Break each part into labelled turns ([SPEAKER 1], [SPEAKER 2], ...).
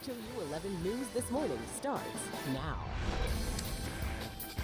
[SPEAKER 1] KHOU 11 News This Morning starts now.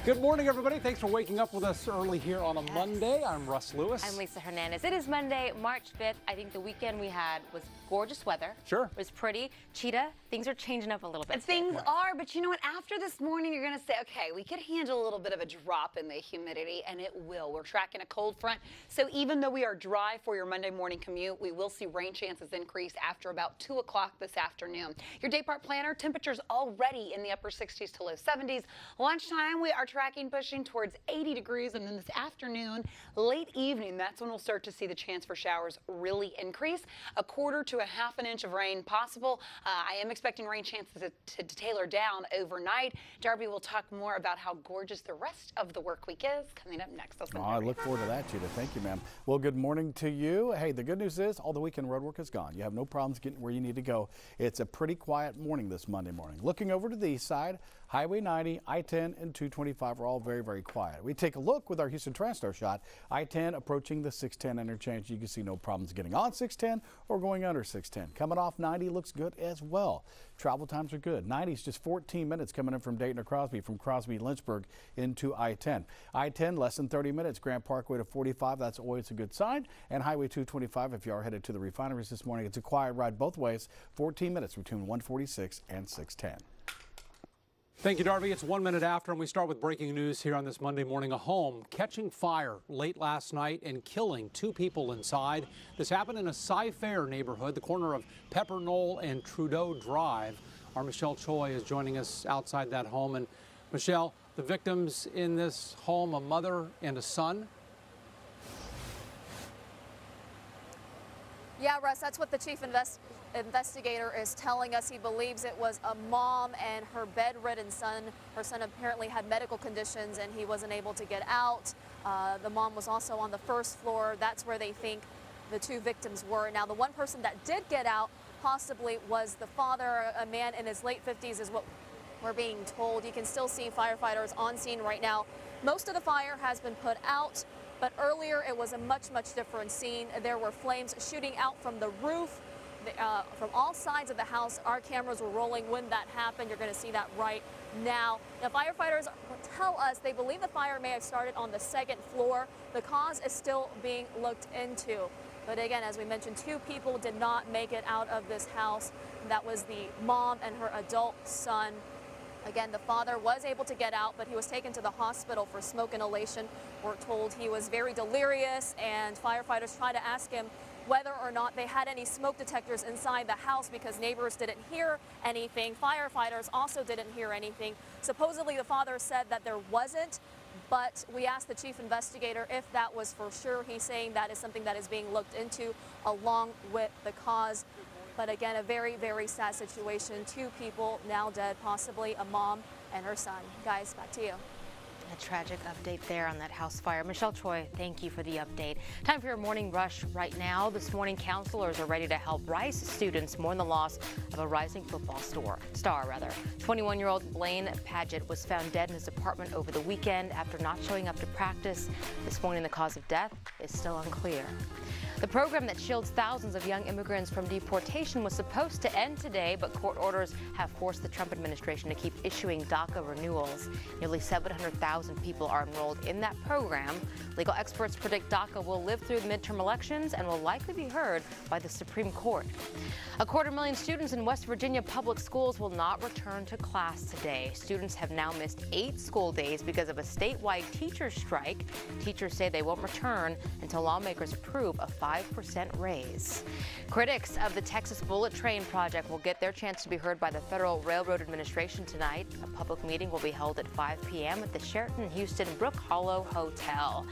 [SPEAKER 2] Good morning, everybody. Thanks for waking up with us early here on a Monday. I'm Russ Lewis.
[SPEAKER 3] I'm Lisa Hernandez. It is Monday, March 5th. I think the weekend we had was gorgeous weather.
[SPEAKER 2] Sure.
[SPEAKER 3] It was pretty. Cheetah, things are changing up a little bit.
[SPEAKER 4] Things are, but you know what? After this morning, you're going to say, okay, we could handle a little bit of a drop in the humidity, and it will. We're tracking a cold front. So even though we are dry for your Monday morning commute, we will see rain chances increase after about 2 o'clock this afternoon. Your day part planner, temperatures already in the upper 60s to low 70s. Lunchtime, we are tracking pushing towards 80 degrees, and then this afternoon, late evening, that's when we'll start to see the chance for showers really increase. A quarter to a half an inch of rain possible. I am expecting rain chances to tailor down overnight. Darby will talk more about how gorgeous the rest of the work week is coming up next.
[SPEAKER 5] I look forward to that, Cheetah. Thank you, ma'am. Well, good morning to you. Hey, the good news is all the weekend road work is gone. You have no problems getting where you need to go. It's a pretty quiet morning this Monday morning. Looking over to the east side, Highway 90, I-10, and 225 are all very, very quiet. We take a look with our Houston TriStar shot. I-10 approaching the 610 interchange. You can see no problems getting on 610 or going under 610. Coming off 90 looks good as well. Travel times are good. 90 is just 14 minutes coming in from Dayton to Crosby, from Crosby Lynchburg into I-10. I-10 less than 30 minutes. Grand Parkway to 45. That's always a good sign. And Highway 225 if you are headed to the refineries this morning. It's a quiet ride both ways. 14 minutes between 146 and 610.
[SPEAKER 2] Thank you, Darby. It's 1 minute after, and we start with breaking news here on this Monday morning. A home catching fire late last night and killing 2 people inside. This happened in a Cy-Fair neighborhood, the corner of Pepper Knoll and Trudeau Drive. Our Michelle Choi is joining us outside that home. And Michelle, the victims in this home, a mother and a son.
[SPEAKER 6] Yeah, Russ, that's what the chief investigator is telling us. He believes it was a mom and her bedridden son. Her son apparently had medical conditions and he wasn't able to get out. The mom was also on the first floor. That's where they think the 2 victims were. Now, the one person that did get out possibly was the father, a man in his late 50s is what we're being told. You can still see firefighters on scene right now. Most of the fire has been put out, but earlier it was a much, much different scene. There were flames shooting out from the roof, from all sides of the house. Our cameras were rolling when that happened. You're going to see that right now. Now, firefighters tell us they believe the fire may have started on the 2nd floor. The cause is still being looked into. But again, as we mentioned, 2 people did not make it out of this house. That was the mom and her adult son. Again, the father was able to get out, but he was taken to the hospital for smoke inhalation. We're told he was very delirious, and firefighters tried to ask him whether or not they had any smoke detectors inside the house because neighbors didn't hear anything. Firefighters also didn't hear anything. Supposedly, the father said that there wasn't, but we asked the chief investigator if that was for sure. He's saying that is something that is being looked into along with the cause. But again, a very, very sad situation. 2 people now dead, possibly a mom and her son. Guys, back to you.
[SPEAKER 3] A tragic update there on that house fire. Michelle Choi, thank you for the update. Time for your morning rush right now. This morning, counselors are ready to help Rice students mourn the loss of a rising football star. 21-year-old Blaine Padgett was found dead in his apartment over the weekend after not showing up to practice. This morning, the cause of death is still unclear. The program that shields thousands of young immigrants from deportation was supposed to end today, but court orders have forced the Trump administration to keep issuing DACA renewals. Nearly 700,000 people are enrolled in that program. Legal experts predict DACA will live through the midterm elections and will likely be heard by the Supreme Court. 250,000 students in West Virginia public schools will not return to class today. Students have now missed 8 school days because of a statewide teacher strike. Teachers say they won't return until lawmakers approve a 5% raise. Critics of the Texas Bullet Train project will get their chance to be heard by the Federal Railroad Administration tonight. A public meeting will be held at 5 p.m. at the Sheraton Houston Brook Hollow Hotel.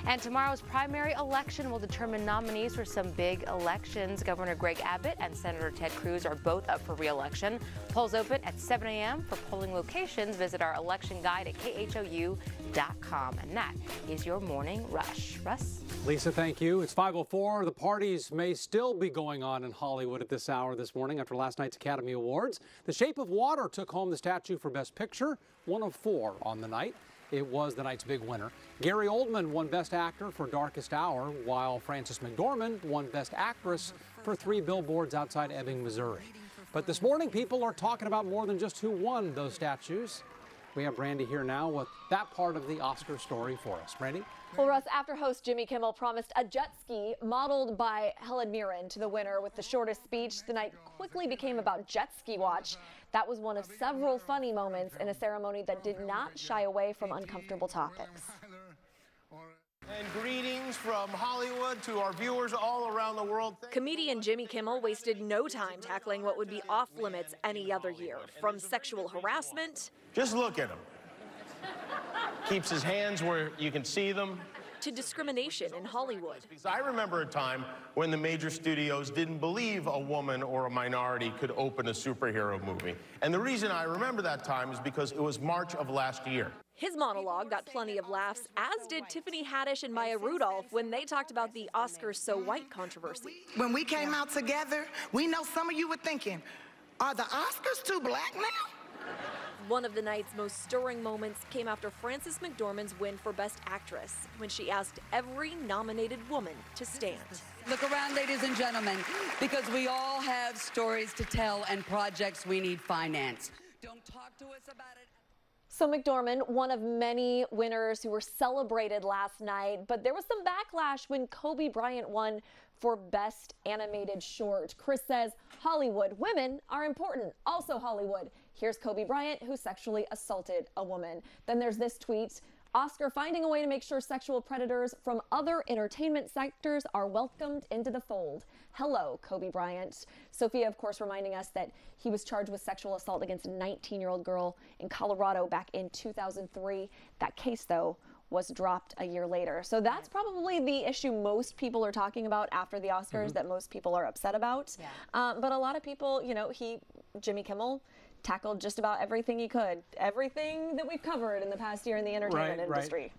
[SPEAKER 3] And tomorrow's primary election will determine nominees for some big elections. Governor Greg Abbott and Senator Ted Cruz are both up for re-election. Polls open at 7 a.m. For polling locations, visit our election guide at KHOU.com. And that is your morning rush. Russ?
[SPEAKER 2] Lisa, thank you. It's 5:04. The parties may still be going on in Hollywood at this hour this morning after last night's Academy Awards. The Shape of Water took home the statue for Best Picture, one of 4 on the night. It was the night's big winner. Gary Oldman won Best Actor for Darkest Hour, while Frances McDormand won Best Actress for 3 Billboards Outside Ebbing, Missouri. But this morning, people are talking about more than just who won those statues. We have Brandy here now with that part of the Oscar story for us. Brandy?
[SPEAKER 7] Well, Russ, after host Jimmy Kimmel promised a jet ski modeled by Helen Mirren to the winner with the shortest speech, the night quickly became about jet ski watch. That was one of several funny moments in a ceremony that did not shy away from uncomfortable topics.
[SPEAKER 8] And greetings from Hollywood to our viewers all around the world.
[SPEAKER 9] Comedian Jimmy Kimmel wasted no time tackling what would be off limits any other year, from sexual harassment.
[SPEAKER 8] Just look at him. Keeps his hands where you can see them.
[SPEAKER 9] To discrimination in Hollywood.
[SPEAKER 8] Because I remember a time when the major studios didn't believe a woman or a minority could open a superhero movie. And the reason I remember that time is because it was March of last year.
[SPEAKER 9] His monologue got plenty of laughs, as did Tiffany Haddish and Maya Rudolph when they talked about the Oscars So White controversy.
[SPEAKER 10] When we came out together, we know some of you were thinking, are the Oscars too black now?
[SPEAKER 9] One of the night's most stirring moments came after Frances McDormand's win for Best Actress, when she asked every nominated woman to stand.
[SPEAKER 11] Look around, ladies and gentlemen, because we all have stories to tell and projects we need financed. Don't talk to us about it.
[SPEAKER 7] So McDormand, one of many winners who were celebrated last night, but there was some backlash when Kobe Bryant won for Best Animated Short. Chris says Hollywood women are important. Also Hollywood. Here's Kobe Bryant, who sexually assaulted a woman. Then there's this tweet. Oscar finding a way to make sure sexual predators from other entertainment sectors are welcomed into the fold. Hello, Kobe Bryant. Sophia, of course, reminding us that he was charged with sexual assault against a 19-year-old girl in Colorado back in 2003. That case, though, was dropped a year later. So that's probably the issue most people are talking about after the Oscars, that most people are upset about. Yeah. But a lot of people, you know, Jimmy Kimmel, tackled just about everything he could. Everything that we've covered in the past year in the entertainment industry.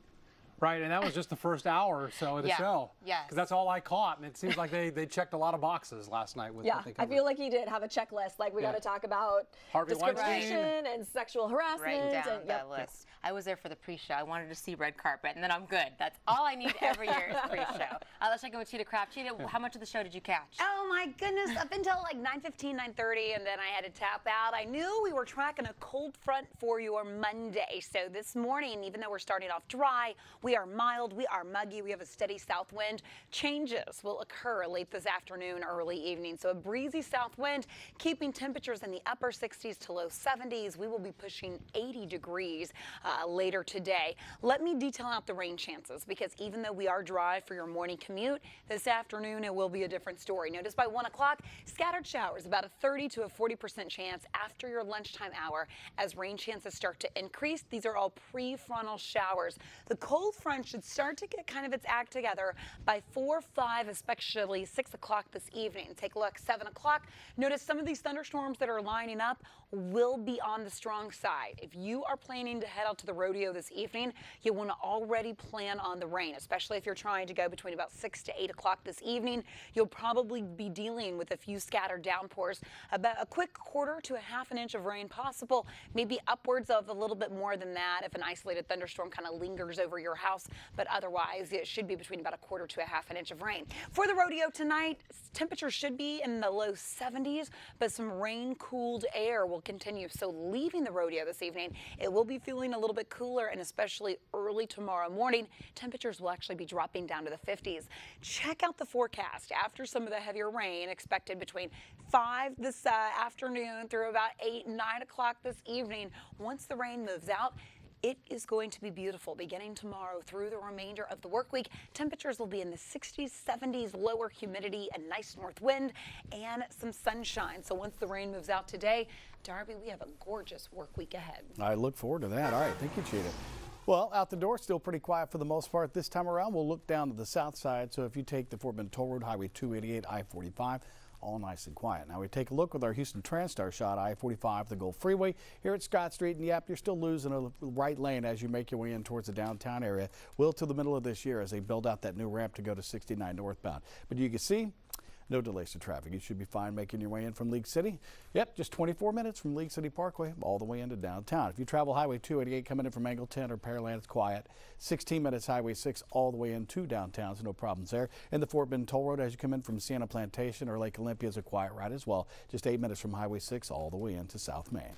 [SPEAKER 2] Right, and that was just the first hour or so of the show.
[SPEAKER 3] Yes.
[SPEAKER 2] Because that's all I caught, and it seems like they checked a lot of boxes last night with what they covered.
[SPEAKER 7] I feel like he did have a checklist. Like, we got to talk about
[SPEAKER 2] Harvey
[SPEAKER 7] discrimination and sexual harassment.
[SPEAKER 3] Write down that list. I was there for the pre-show. I wanted to see red carpet, and then I'm good. That's all I need every year is pre-show. Let's check in with Cheetah Craft. Cheetah, how much of the show did you catch?
[SPEAKER 4] Oh my goodness, up until like 9:15, 9:30, and then I had to tap out. I knew we were tracking a cold front for your Monday. So this morning, even though we're starting off dry, we are mild, we are muggy, we have a steady south wind. Changes will occur late this afternoon, early evening. So a breezy south wind, keeping temperatures in the upper 60s to low 70s. We will be pushing 80 degrees later today. Let me detail out the rain chances, because even though we are dry for your morning commute, this afternoon it will be a different story. Notice by 1 o'clock, scattered showers, about a 30 to a 40% chance after your lunchtime hour as rain chances start to increase. These are all prefrontal showers. The cold front should start to get kind of its act together by 4, 5, especially 6 o'clock this evening. Take a look, 7 o'clock. Notice some of these thunderstorms that are lining up will be on the strong side. If you are planning to head out to the rodeo this evening, you want to already plan on the rain, especially if you're trying to go between about 6 to 8 o'clock this evening. You'll probably be dealing with a few scattered downpours, about a quick quarter to a half an inch of rain possible, maybe upwards of a little bit more than that if an isolated thunderstorm kind of lingers over your house, but otherwise it should be between about a quarter to a half an inch of rain. For the rodeo tonight, temperatures should be in the low 70s, but some rain-cooled air will continue. So leaving the rodeo this evening, it will be feeling a little bit cooler, and especially early tomorrow morning, temperatures will actually be dropping down to the 50s. Check out the forecast after some of the heavier rain expected between 5 this afternoon through about 8, 9 o'clock this evening. Once the rain moves out, it is going to be beautiful beginning tomorrow through the remainder of the work week. Temperatures will be in the 60s, 70s, lower humidity, a nice north wind, and some sunshine. So once the rain moves out today, Darby, we have a gorgeous work week ahead. I look forward to that. All right, thank you, Cheetah. Well, out the door, still pretty quiet for the most part. This time around, we'll look down to the south side. So if you take the Fort Bend Toll Road, Highway 288, I-45, all nice and quiet. Now we take a look with our Houston Transtar shot, I-45, the Gulf Freeway here at Scott Street. And yep, you're still losing a right lane as you make your way in towards the downtown area. Will till the middle of this year as they build out that new ramp to go to 69 northbound. But you can see
[SPEAKER 5] No delays to traffic. You should be fine making your way in from League City. Yep, just 24 minutes from League City Parkway all the way into downtown. If you travel Highway 288 coming in from Angleton or Pearland, it's quiet. 16 minutes Highway 6 all the way into downtown, so no problems there. And the Fort Bend Toll Road as you come in from Sienna Plantation or Lake Olympia is a quiet ride as well. Just 8 minutes from Highway 6 all the way into South Main.